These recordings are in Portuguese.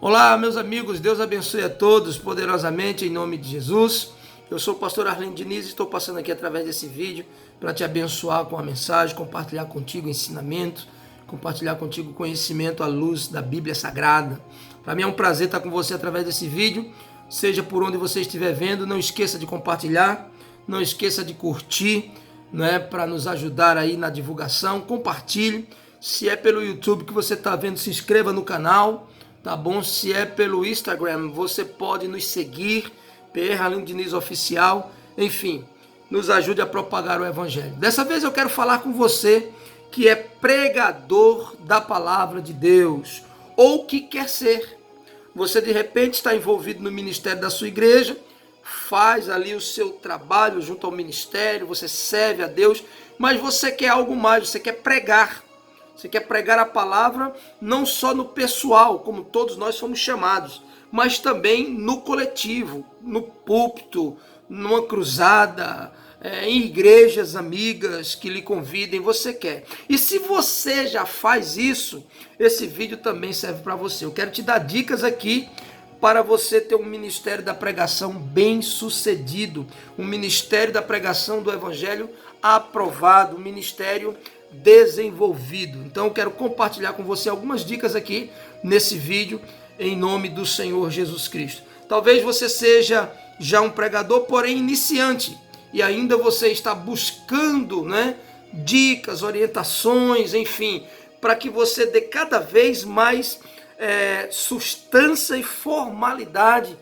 Olá, meus amigos, Deus abençoe a todos poderosamente em nome de Jesus. Eu sou o pastor Arlindo Diniz e estou passando aqui através desse vídeo para te abençoar com a mensagem, compartilhar contigo ensinamento, compartilhar contigo conhecimento à luz da Bíblia Sagrada. Para mim é um prazer estar com você através desse vídeo, seja por onde você estiver vendo. Não esqueça de compartilhar, não esqueça de curtir, para nos ajudar aí na divulgação. Compartilhe. Se é pelo YouTube que você está vendo, se inscreva no canal. Tá bom? Se é pelo Instagram, você pode nos seguir, PR Arlindo Diniz Oficial. Enfim, nos ajude a propagar o Evangelho. Dessa vez eu quero falar com você que é pregador da palavra de Deus, ou que quer ser. Você de repente está envolvido no ministério da sua igreja, faz ali o seu trabalho junto ao ministério, você serve a Deus, mas você quer algo mais, você quer pregar. Você quer pregar a palavra não só no pessoal, como todos nós somos chamados, mas também no coletivo, no púlpito, numa cruzada, em igrejas amigas que lhe convidem, você quer. E se você já faz isso, esse vídeo também serve para você. Eu quero te dar dicas aqui para você ter um ministério da pregação bem sucedido, um ministério da pregação do Evangelho aprovado, um ministério desenvolvido. Então eu quero compartilhar com você algumas dicas aqui nesse vídeo, em nome do Senhor Jesus Cristo. Talvez você seja já um pregador, porém iniciante, e ainda você está buscando, dicas, orientações, enfim, para que você dê cada vez mais substância e formalidade,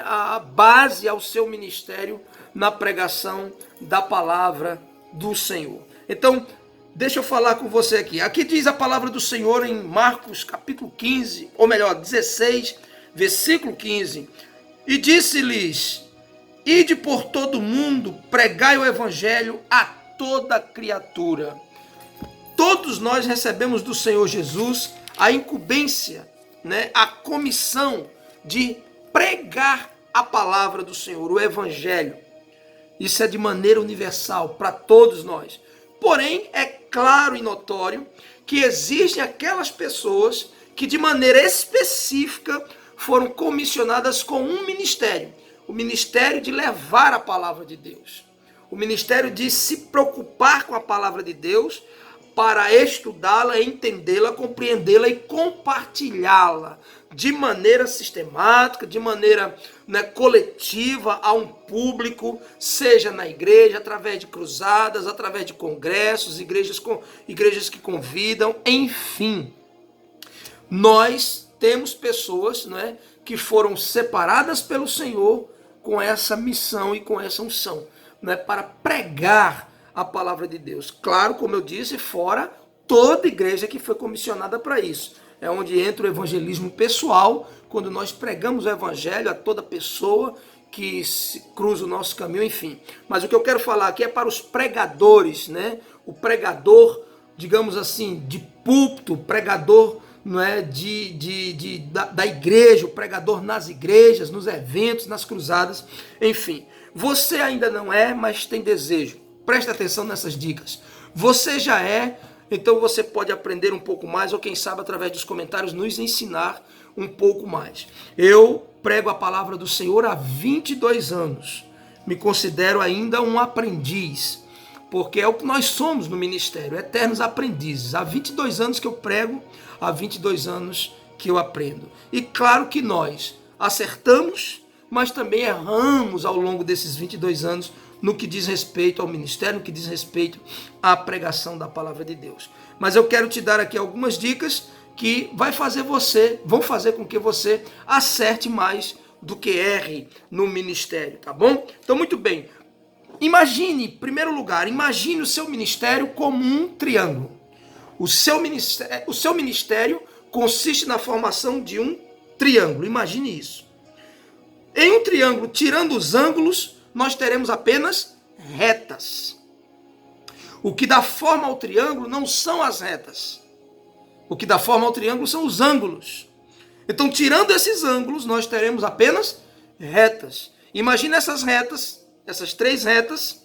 a base ao seu ministério na pregação da palavra do Senhor. Então, deixa eu falar com você aqui. Aqui diz a palavra do Senhor em Marcos capítulo 15, ou melhor, 16, versículo 15. E disse-lhes: ide por todo o mundo, pregai o evangelho a toda criatura. Todos nós recebemos do Senhor Jesus a incumbência, a comissão de pregar a palavra do Senhor, o evangelho. Isso é de maneira universal para todos nós. Porém, é claro e notório que existem aquelas pessoas que de maneira específica foram comissionadas com um ministério. O ministério de levar a palavra de Deus. O ministério de se preocupar com a palavra de Deus para estudá-la, entendê-la, compreendê-la e compartilhá-la de maneira sistemática, de maneira coletiva a um público, seja na igreja, através de cruzadas, através de congressos, igrejas que convidam, enfim. Nós temos pessoas que foram separadas pelo Senhor com essa missão e com essa unção, para pregar a palavra de Deus. Claro, como eu disse, fora toda igreja que foi comissionada para isso. É onde entra o evangelismo pessoal, quando nós pregamos o evangelho a toda pessoa que cruza o nosso caminho, enfim. Mas o que eu quero falar aqui é para os pregadores, O pregador, digamos assim, de púlpito, pregador da igreja, o pregador nas igrejas, nos eventos, nas cruzadas, enfim. Você ainda não é, mas tem desejo. Presta atenção nessas dicas. Você já é, então você pode aprender um pouco mais, ou quem sabe através dos comentários nos ensinar um pouco mais. Eu prego a palavra do Senhor há 22 anos. Me considero ainda um aprendiz, porque é o que nós somos no ministério, eternos aprendizes. Há 22 anos que eu prego, há 22 anos que eu aprendo. E claro que nós acertamos, mas também erramos ao longo desses 22 anos, no que diz respeito ao ministério, no que diz respeito à pregação da palavra de Deus. Mas eu quero te dar aqui algumas dicas que vão fazer com que você acerte mais do que erre no ministério, tá bom? Então, muito bem. Imagine, em primeiro lugar, imagine o seu ministério como um triângulo. O seu ministério consiste na formação de um triângulo. Imagine isso. Em um triângulo, tirando os ângulos, nós teremos apenas retas. O que dá forma ao triângulo não são as retas. O que dá forma ao triângulo são os ângulos. Então, tirando esses ângulos, nós teremos apenas retas. Imagine essas retas, essas três retas,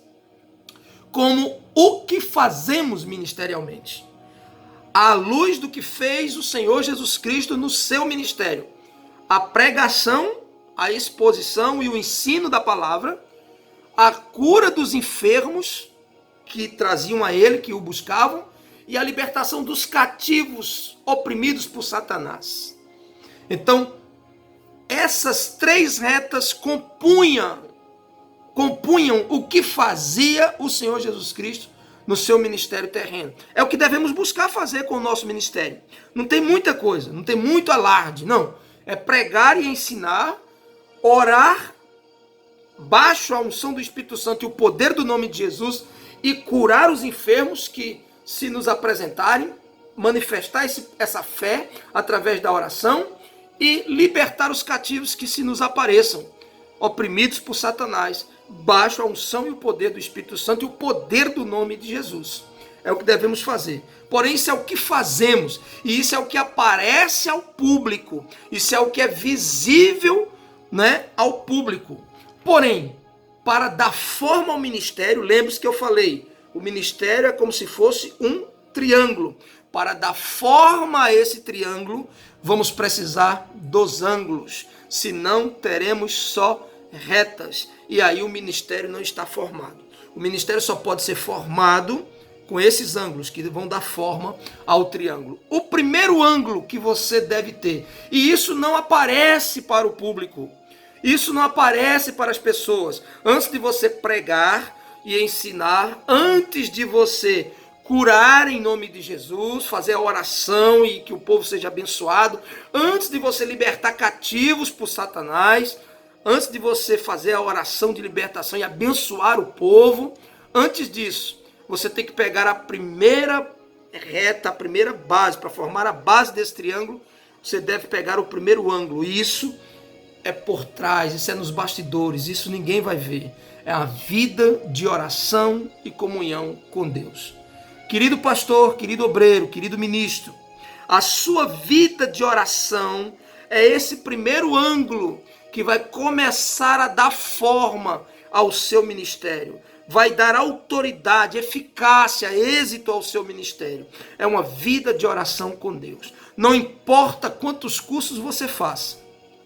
como o que fazemos ministerialmente. À luz do que fez o Senhor Jesus Cristo no seu ministério. a pregação, a exposição e o ensino da palavra, a cura dos enfermos que traziam a ele, que o buscavam, e a libertação dos cativos oprimidos por Satanás. Então, essas três retas compunham o que fazia o Senhor Jesus Cristo no seu ministério terreno. É o que devemos buscar fazer com o nosso ministério. Não tem muita coisa, não tem muito alarde, não. É pregar e ensinar, orar, baixo a unção do Espírito Santo e o poder do nome de Jesus, e curar os enfermos que se nos apresentarem, manifestar essa fé através da oração e libertar os cativos que se nos apareçam, oprimidos por Satanás, baixo a unção e o poder do Espírito Santo e o poder do nome de Jesus. É o que devemos fazer. Porém, isso é o que fazemos, e isso é o que aparece ao público, isso é o que é visível, né, ao público. Porém, para dar forma ao ministério, lembre-se que eu falei, o ministério é como se fosse um triângulo. Para dar forma a esse triângulo, vamos precisar dos ângulos, senão teremos só retas, e aí o ministério não está formado. O ministério só pode ser formado com esses ângulos que vão dar forma ao triângulo. O primeiro ângulo que você deve ter, e isso não aparece para o público, isso não aparece para as pessoas, antes de você pregar e ensinar, antes de você curar em nome de Jesus, fazer a oração e que o povo seja abençoado, antes de você libertar cativos por Satanás, antes de você fazer a oração de libertação e abençoar o povo, antes disso, você tem que pegar a primeira reta, a primeira base, para formar a base desse triângulo, você deve pegar o primeiro ângulo. Isso é por trás, isso é nos bastidores, isso ninguém vai ver. É a vida de oração e comunhão com Deus. Querido pastor, querido obreiro, querido ministro, a sua vida de oração é esse primeiro ângulo que vai começar a dar forma ao seu ministério. Vai dar autoridade, eficácia, êxito ao seu ministério. É uma vida de oração com Deus. Não importa quantos cursos você faça,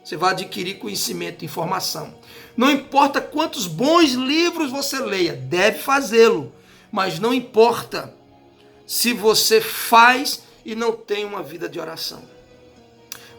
você vai adquirir conhecimento, informação. Não importa quantos bons livros você leia, deve fazê-lo. Mas não importa se você faz e não tem uma vida de oração.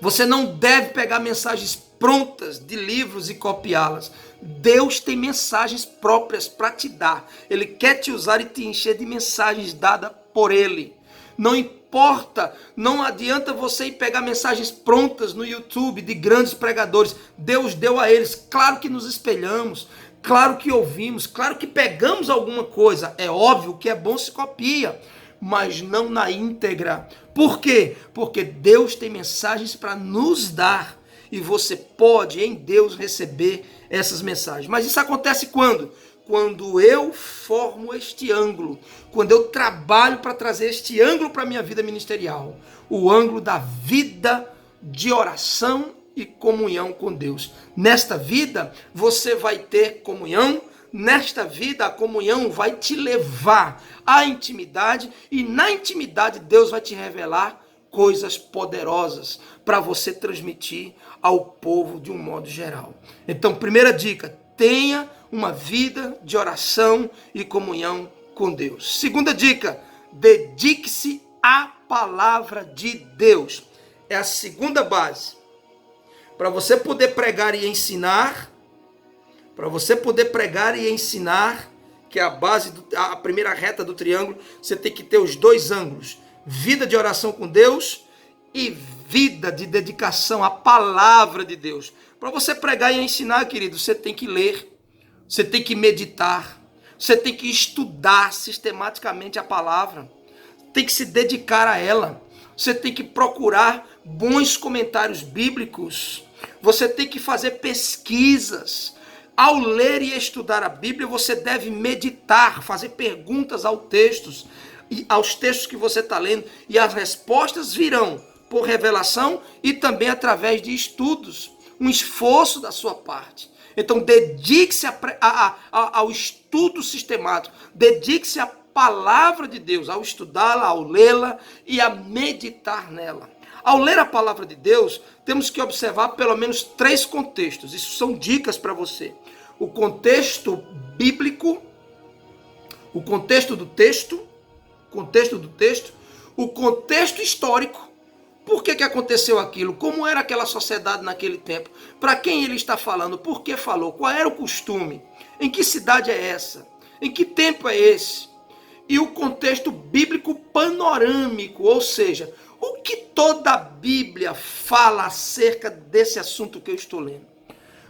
Você não deve pegar mensagens prontas de livros e copiá-las. Deus tem mensagens próprias para te dar. Ele quer te usar e te encher de mensagens dadas por Ele. Não importa, não adianta você ir pegar mensagens prontas no YouTube de grandes pregadores. Deus deu a eles. Claro que nos espelhamos, claro que ouvimos, claro que pegamos alguma coisa. É óbvio que é bom se copia, mas não na íntegra. Por quê? Porque Deus tem mensagens para nos dar. E você pode, em Deus, receber essas mensagens. Mas isso acontece quando? Quando eu formo este ângulo. Quando eu trabalho para trazer este ângulo para a minha vida ministerial. O ângulo da vida de oração e comunhão com Deus. Nesta vida, você vai ter comunhão. Nesta vida, a comunhão vai te levar à intimidade. E na intimidade, Deus vai te revelar coisas poderosas para você transmitir ao povo de um modo geral. Então, primeira dica, tenha uma vida de oração e comunhão com Deus. Segunda dica, dedique-se à palavra de Deus. É a segunda base. Para você poder pregar e ensinar, que é a base, a primeira reta do triângulo, você tem que ter os dois ângulos. Vida de oração com Deus e vida de dedicação à palavra de Deus. Para você pregar e ensinar, querido, você tem que ler, você tem que meditar, você tem que estudar sistematicamente a palavra, tem que se dedicar a ela, você tem que procurar bons comentários bíblicos, você tem que fazer pesquisas. Ao ler e estudar a Bíblia, você deve meditar, fazer perguntas aos textos que você está lendo, e as respostas virão por revelação e também através de estudos, um esforço da sua parte. Então dedique-se ao estudo sistemático, dedique-se à palavra de Deus, ao estudá-la, ao lê-la e a meditar nela. Ao ler a palavra de Deus, temos que observar pelo menos 3 contextos. Isso são dicas para você. O contexto bíblico, o contexto do texto, o contexto histórico. Por que aconteceu aquilo? Como era aquela sociedade naquele tempo? Para quem ele está falando? Por que falou? Qual era o costume? Em que cidade é essa? Em que tempo é esse? E o contexto bíblico panorâmico, ou seja, o que toda a Bíblia fala acerca desse assunto que eu estou lendo.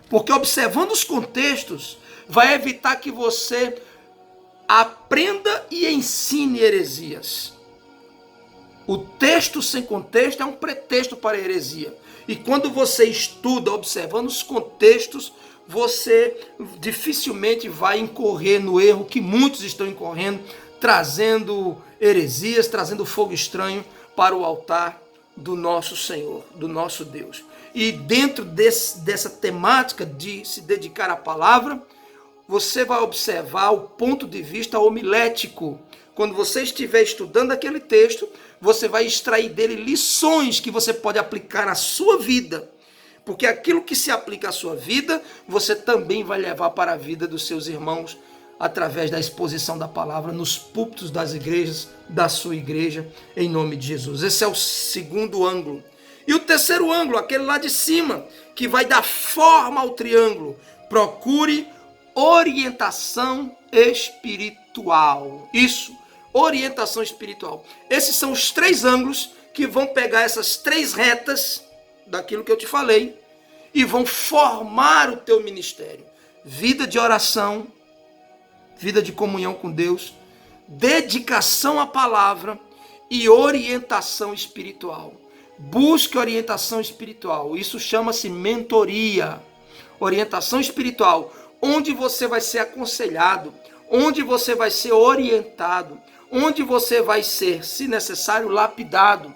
Porque observando os contextos, vai evitar que você aprenda e ensine heresias. O texto sem contexto é um pretexto para a heresia. E quando você estuda observando os contextos, você dificilmente vai incorrer no erro que muitos estão incorrendo, trazendo heresias, trazendo fogo estranho para o altar do nosso Senhor, do nosso Deus. E dentro dessa temática de se dedicar à palavra, você vai observar o ponto de vista homilético. Quando você estiver estudando aquele texto, você vai extrair dele lições que você pode aplicar na sua vida. Porque aquilo que se aplica à sua vida, você também vai levar para a vida dos seus irmãos através da exposição da palavra nos púlpitos das igrejas, da sua igreja, em nome de Jesus. Esse é o segundo ângulo. E o terceiro ângulo, aquele lá de cima, que vai dar forma ao triângulo. Procure orientação espiritual. Isso, orientação espiritual. Esses são os 3 ângulos que vão pegar essas 3 retas daquilo que eu te falei e vão formar o teu ministério. Vida de oração, vida de comunhão com Deus, dedicação à palavra e orientação espiritual. Busque orientação espiritual. Isso chama-se mentoria. Orientação espiritual, onde você vai ser aconselhado, onde você vai ser orientado, onde você vai ser, se necessário, lapidado.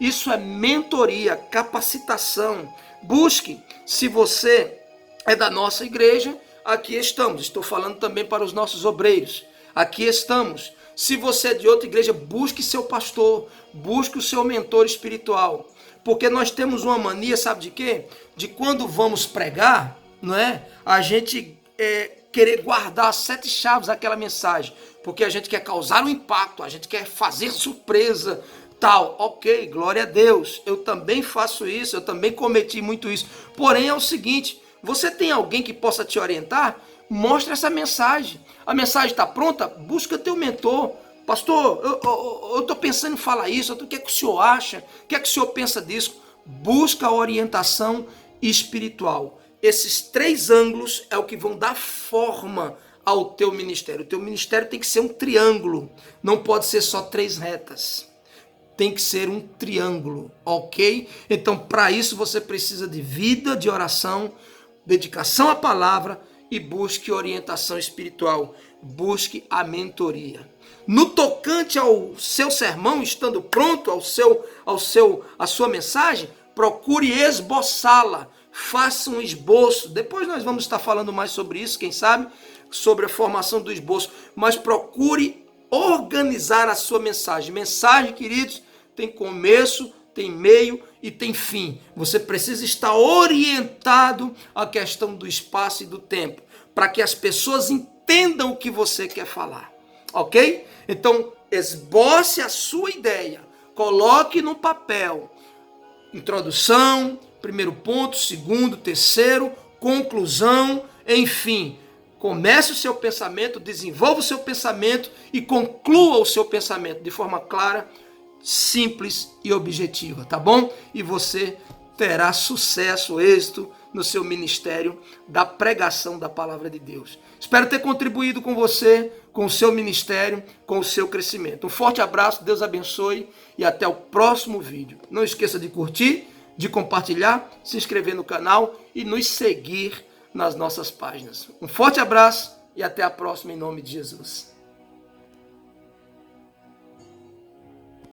Isso é mentoria, capacitação. Busque. Se você é da nossa igreja, aqui estamos. Estou falando também para os nossos obreiros. Aqui estamos. Se você é de outra igreja, busque seu pastor, busque o seu mentor espiritual. Porque nós temos uma mania, sabe de quê? De quando vamos pregar, não é? A gente querer guardar as 7 chaves daquela mensagem. Porque a gente quer causar um impacto, a gente quer fazer surpresa, tal. Ok, glória a Deus. Eu também faço isso, eu também cometi muito isso. Porém é o seguinte, você tem alguém que possa te orientar? Mostre essa mensagem. A mensagem está pronta? Busca teu mentor. Pastor, eu estou pensando em falar isso. O que é que o senhor acha? O que é que o senhor pensa disso? Busca a orientação espiritual. Esses 3 ângulos é o que vão dar forma ao teu ministério. O teu ministério tem que ser um triângulo. Não pode ser só 3 retas. Tem que ser um triângulo, ok? Então, para isso, você precisa de vida, de oração, dedicação à palavra e busque orientação espiritual. Busque a mentoria. No tocante ao seu sermão, estando pronto a sua mensagem, procure esboçá-la. Faça um esboço. Depois nós vamos estar falando mais sobre isso, quem sabe, sobre a formação do esboço. Mas procure organizar a sua mensagem. Mensagem, queridos, tem começo, tem meio e tem fim. Você precisa estar orientado à questão do espaço e do tempo, para que as pessoas entendam o que você quer falar, ok? Então, esboce a sua ideia, coloque no papel, introdução, primeiro ponto, segundo, terceiro, conclusão, enfim. Comece o seu pensamento, desenvolva o seu pensamento e conclua o seu pensamento de forma clara, simples e objetiva, tá bom? E você terá sucesso, êxito no seu ministério da pregação da palavra de Deus. Espero ter contribuído com você, com o seu ministério, com o seu crescimento. Um forte abraço, Deus abençoe e até o próximo vídeo. Não esqueça de curtir, de compartilhar, se inscrever no canal e nos seguir nas nossas páginas. Um forte abraço e até a próxima em nome de Jesus.